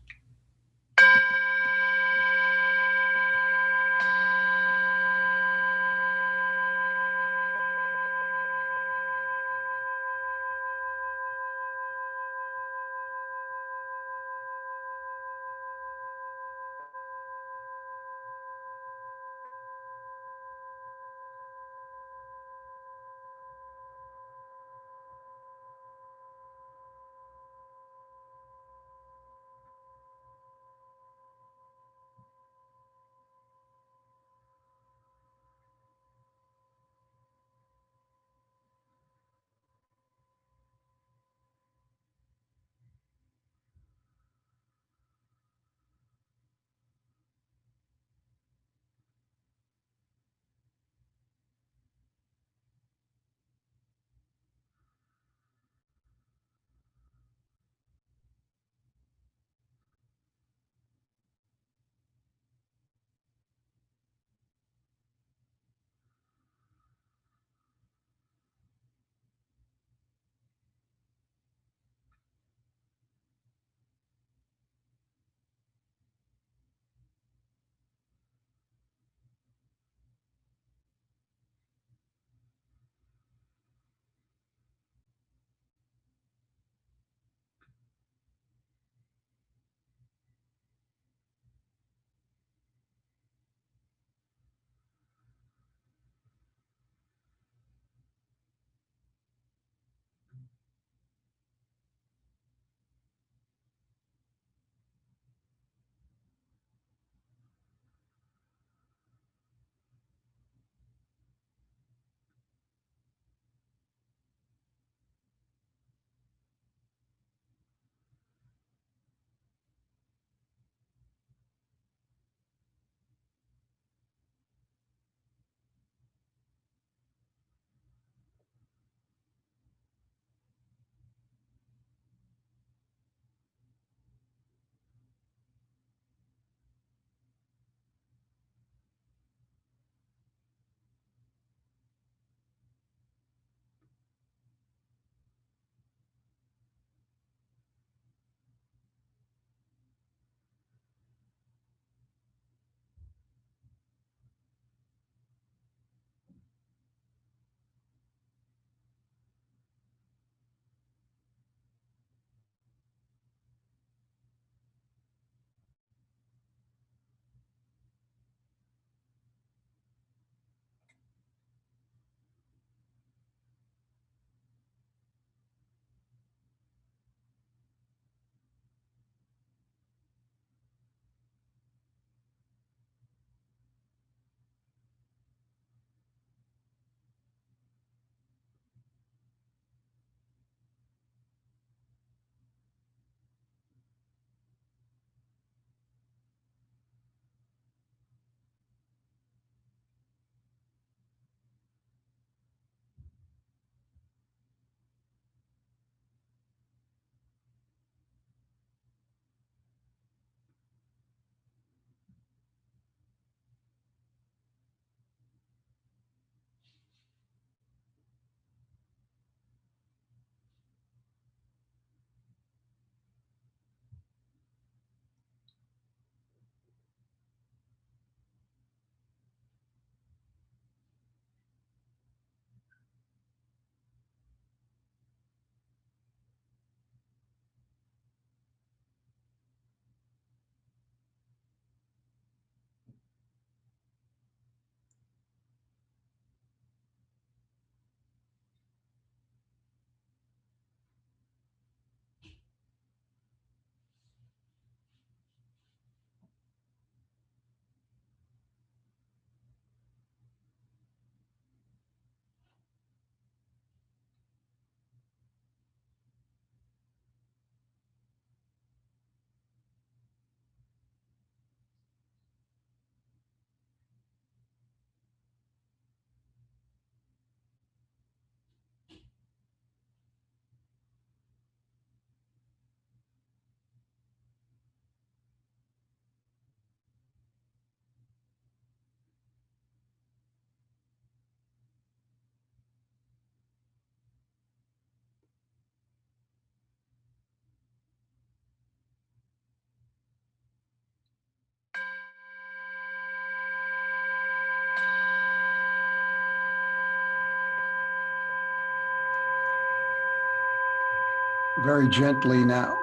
very gently now,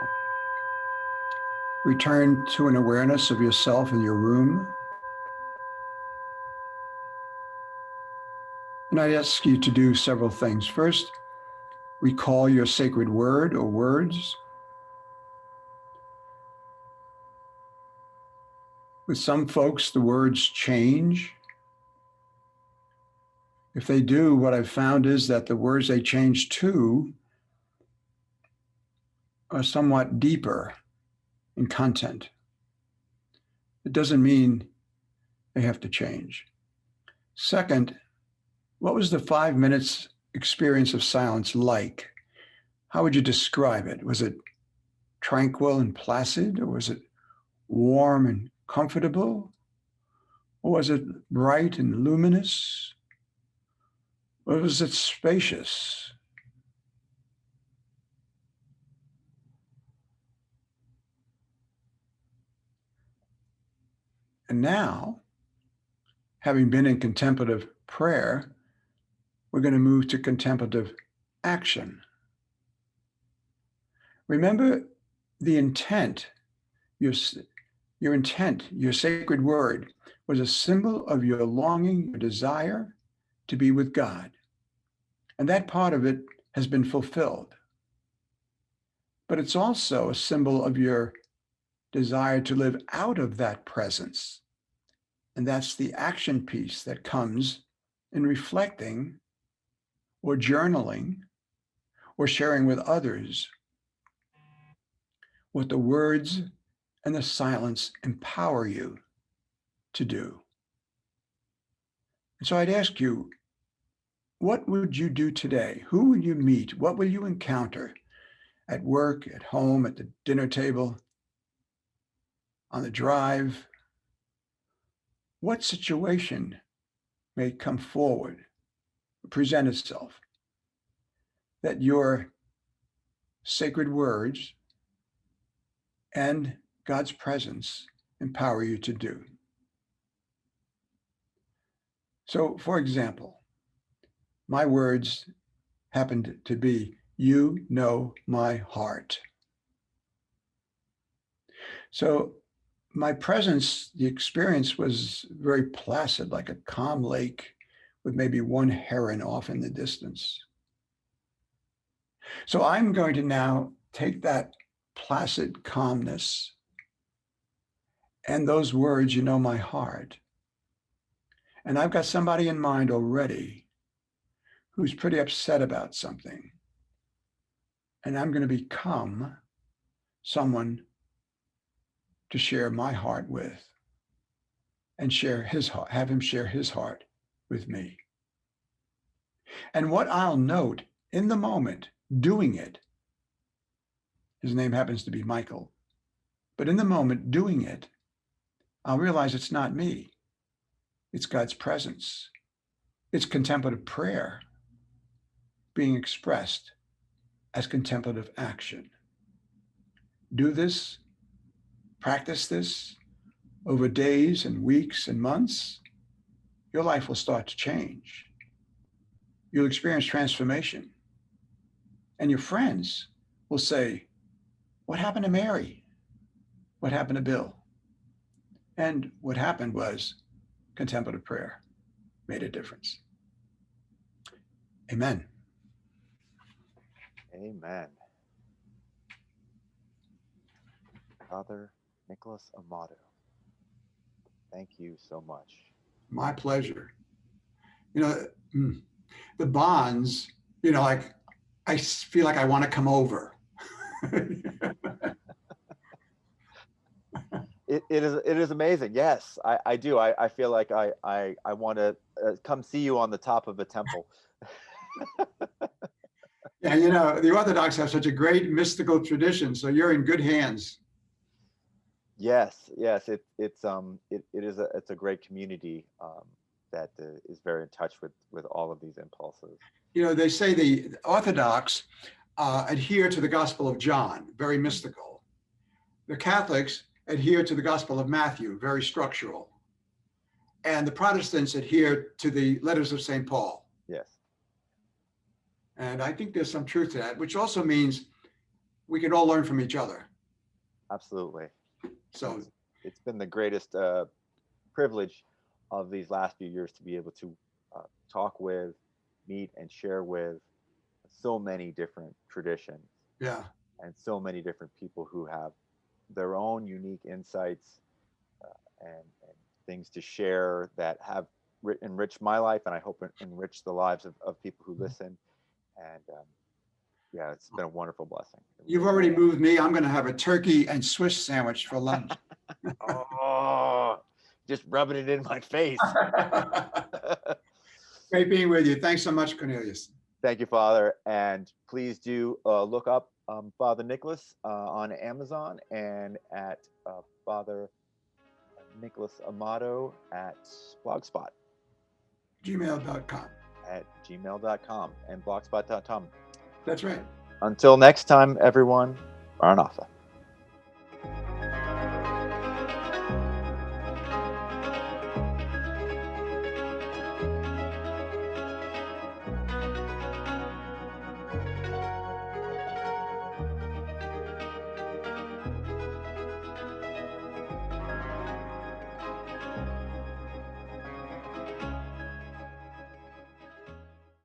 return to an awareness of yourself in your room. And I ask you to do several things. First, recall your sacred word or words. With some folks, the words change. If they do, what I've found is that the words they change to are somewhat deeper in content. It doesn't mean they have to change. Second, what was the 5 minutes experience of silence like? How would you describe it? Was it tranquil and placid, or was it warm and comfortable? Or was it bright and luminous? Or was it spacious? And now, having been in contemplative prayer, we're going to move to contemplative action. Remember the intent, your intent, your sacred word was a symbol of your longing, your desire to be with God. And that part of it has been fulfilled. But it's also a symbol of your desire to live out of that presence. And that's the action piece that comes in reflecting or journaling or sharing with others what the words and the silence empower you to do. And so I'd ask you, what would you do today? Who would you meet? What will you encounter at work, at home, at the dinner table, on the drive? What situation may come forward, present itself, that your sacred words and God's presence empower you to do? So, for example, my words happened to be, "You know my heart." So my presence, the experience was very placid, like a calm lake with maybe one heron off in the distance. So I'm going to now take that placid calmness and those words, "You know my heart." And I've got somebody in mind already who's pretty upset about something. And I'm going to become someone to share my heart with and share his heart, have him share his heart with me. And what I'll note in the moment doing it, his name happens to be Michael, but in the moment doing it, I'll realize it's not me. It's God's presence. It's contemplative prayer being expressed as contemplative action. Do this, practice this over days and weeks and months, your life will start to change. You'll experience transformation. And your friends will say, "What happened to Mary? What happened to Bill?" And what happened was contemplative prayer made a difference. Amen. Amen. Father Nicholas Amato, thank you so much. My pleasure. You know, the bonds, like I feel like I want to come over. It is amazing. Yes, I do. I feel like I want to come see you on the top of a temple. Yeah, the Orthodox have such a great mystical tradition, so you're in good hands. Yes, it's a great community that is very in touch with all of these impulses. They say the Orthodox adhere to the Gospel of John, very mystical. The Catholics adhere to the Gospel of Matthew, very structural. And the Protestants adhere to the letters of St. Paul. Yes. And I think there's some truth to that, which also means we can all learn from each other. Absolutely. So It's been the greatest privilege of these last few years to be able to talk with, meet, and share with so many different traditions. yeah. And so many different people who have their own unique insights and things to share that have enriched my life, and I hope enrich the lives of people who listen. And yeah, it's been a wonderful blessing. You've already moved me. I'm going to have a turkey and Swiss sandwich for lunch. Oh, just rubbing it in my face. Great being with you. Thanks so much, Cornelius. Thank you, Father. And please do look up Father Nicholas on Amazon and at Father Nicholas Amato at Blogspot. Gmail.com. At gmail.com and blogspot.com. That's right. Until next time, everyone, Maranatha.